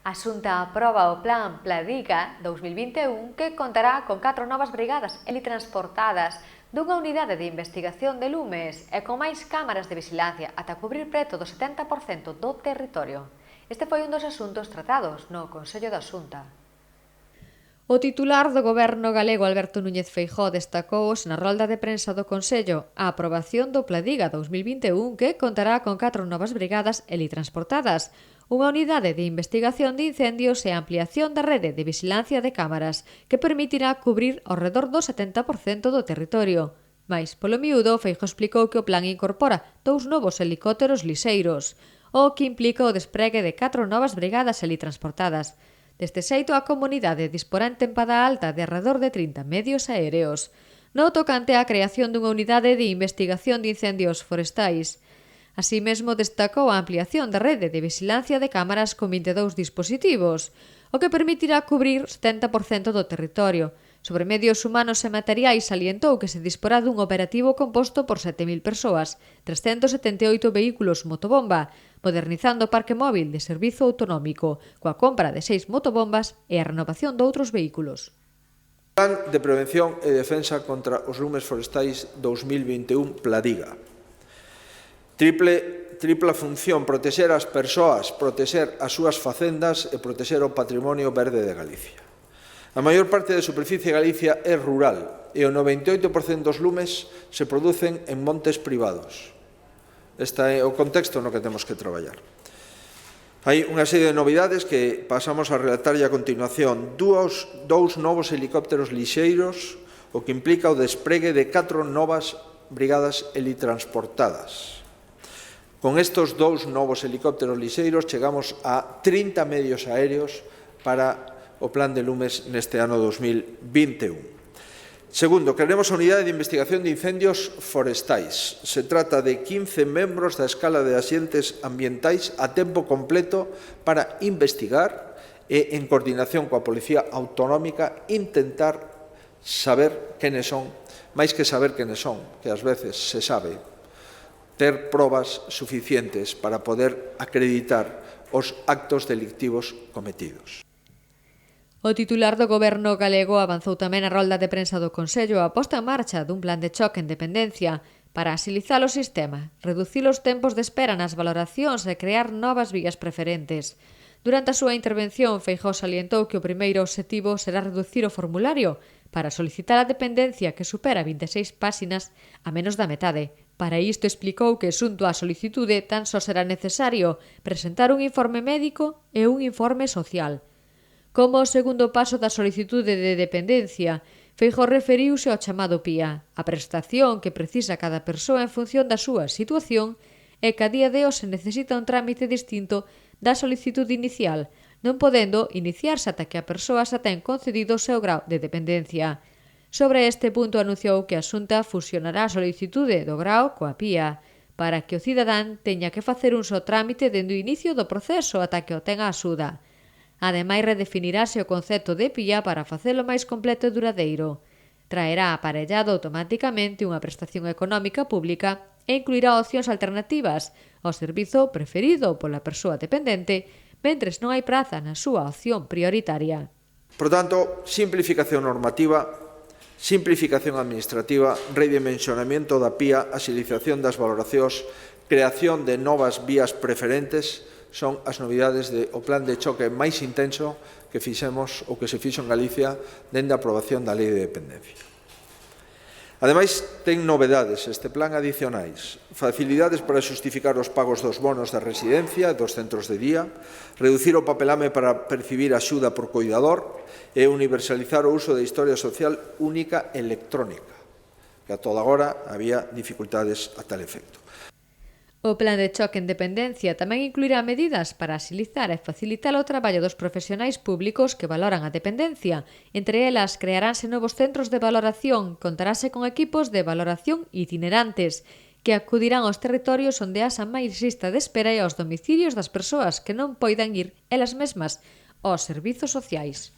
A Xunta aproba o Plan Pladiga 2021 que contará con 4 novas brigadas helitransportadas dunha unidade de investigación de lumes e con máis cámaras de vigilancia ata cubrir preto do 70% do territorio. Este foi un dos asuntos tratados no Consello da Xunta. O titular do Goberno galego Alberto Núñez Feijóo destacou na rolda de prensa do Consello a aprobación do Pladiga 2021 que contará con 4 novas brigadas helitransportadas, unha unidade de investigación de incendios e ampliación da rede de vigilancia de cámaras que permitirá cubrir ao redor do 70% do territorio. Mais, polo miúdo, Feijóo explicou que o plan incorpora 2 novos helicópteros lixeiros, o que implica o despregue de 4 novas brigadas helitransportadas. Deste xeito, a comunidade disporá en tempada alta de arredor de 30 medios aéreos. No tocante á creación dunha unidade de investigación de incendios forestais. Así mesmo destacou a ampliación da rede de vigilancia de cámaras con 22 dispositivos, o que permitirá cubrir 70% do territorio. Sobre medios humanos e materiais salientou que se disporá dun operativo composto por 7.000 persoas, 378 vehículos motobomba, modernizando o parque móvil de servizo autonómico, coa compra de 6 motobombas e a renovación doutros vehículos. Plan de Prevención e Defensa contra os lumes forestais 2021 Pladiga. Tripla función: protexer as persoas, protexer as súas facendas e protexer o patrimonio verde de Galicia. A maior parte da superficie de Galicia é rural e o 98% dos lumes se producen en montes privados. Este é o contexto no que temos que traballar. Hai unha serie de novidades que pasamos a relatar a continuación. Dous novos helicópteros lixeiros, o que implica o despregue de 4 novas brigadas helitransportadas. Con estes 2 novos helicópteros lixeiros chegamos a 30 medios aéreos para o Plan de Lumes neste ano 2021. Segundo, crearemos a Unidade de Investigación de Incendios Forestais. Se trata de 15 membros da escala de axentes ambientais a tempo completo para investigar e, en coordinación coa Policía Autonómica, intentar saber quenes son, máis que saber quenes son, que ás veces se sabe, ter probas suficientes para poder acreditar os actos delictivos cometidos. O titular do Goberno galego avanzou tamén a rolda de prensa do Consello a posta en marcha dun plan de choque en dependencia para axilizar o sistema, reducir os tempos de espera nas valoracións e crear novas vías preferentes. Durante a súa intervención, Feijóo salientou que o primeiro obxectivo será reducir o formulario para solicitar a dependencia que supera 26 páxinas a menos da metade. Para isto explicou que, xunto á solicitude, tan só será necesario presentar un informe médico e un informe social. Como o segundo paso da solicitude de dependencia, Feijóo referiuse ao chamado PIA, a prestación que precisa cada persoa en función da súa situación e que a día de hoxe se necesita un trámite distinto da solicitude inicial, non podendo iniciarse ata que a persoa xa ten concedido o seu grau de dependencia. Sobre este punto anunciou que a Xunta fusionará a solicitude do grau coa PIA, para que o cidadán teña que facer un só trámite dende o inicio do proceso ata que o tenga a axuda. Ademais, redefinirase o concepto de PIA para facelo máis completo e duradeiro. Traerá aparellado automáticamente unha prestación económica pública e incluirá opcións alternativas ao servizo preferido pola persoa dependente, mentres non hai praza na súa opción prioritaria. Por tanto, simplificación normativa, simplificación administrativa, redimensionamento da PIA, axilización das valoracións, creación de novas vías preferentes son as novidades do plan de choque máis intenso que fixemos ou que se fixo en Galicia dende a aprobación da Lei de Dependencia. Ademais, ten novedades este plan adicionais, facilidades para xustificar os pagos dos bonos da residencia e dos centros de día, reducir o papelame para percibir axuda por coidador e universalizar o uso da historia social única electrónica, que a toda agora había dificultades a tal efecto. O plan de choque en dependencia tamén incluirá medidas para axilizar e facilitar o traballo dos profesionais públicos que valoran a dependencia. Entre elas, crearánse novos centros de valoración, contarase con equipos de valoración itinerantes, que acudirán aos territorios onde haxa máis lista de espera e aos domicilios das persoas que non poidan ir elas mesmas aos servizos sociais.